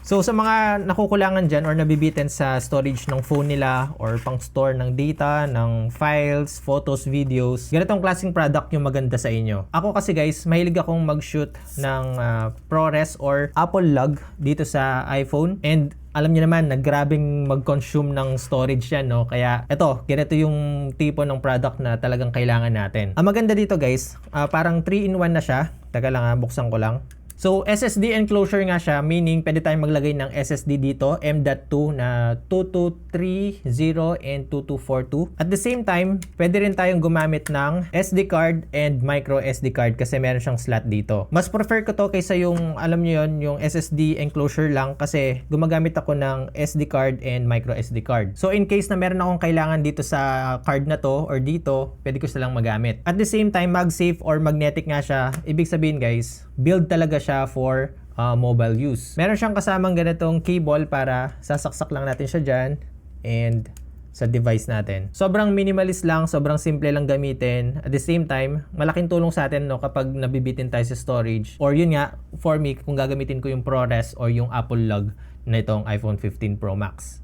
So sa mga nakukulangan dyan or nabibitin sa storage ng phone nila or pang store ng data, ng files, photos, videos, ganitong klaseng product yung maganda sa inyo. Ako kasi guys, mahilig akong mag-shoot ng ProRes or Apple log dito sa iPhone, and alam niyo naman, naggrabing mag-consume ng storage yan, no? Kaya ito, ganito yung tipo ng product na talagang kailangan natin. Ang maganda dito guys, parang 3-in-1 na siya. Teka lang buksan ko lang. So, SSD enclosure nga siya, meaning pwede tayong maglagay ng SSD dito, M.2 na 2230 and 2242. At the same time, pwede rin tayong gumamit ng SD card and micro SD card kasi meron siyang slot dito. Mas prefer ko to kaysa yung, alam nyo yun, yung SSD enclosure lang kasi gumagamit ako ng SD card and micro SD card. So, in case na meron akong kailangan dito sa card na to or dito, pwede ko silang magamit. At the same time, MagSafe or magnetic nga siya. Ibig sabihin guys, build talaga siya for mobile use. Meron siyang kasamang ganitong cable para sasaksak lang natin siya dyan and sa device natin. Sobrang minimalist lang, sobrang simple lang gamitin. At the same time, malaking tulong sa atin no, kapag nabibitin tayo sa storage. Or yun nga, for me, kung gagamitin ko yung ProRes or yung Apple log na itong iPhone 15 Pro Max.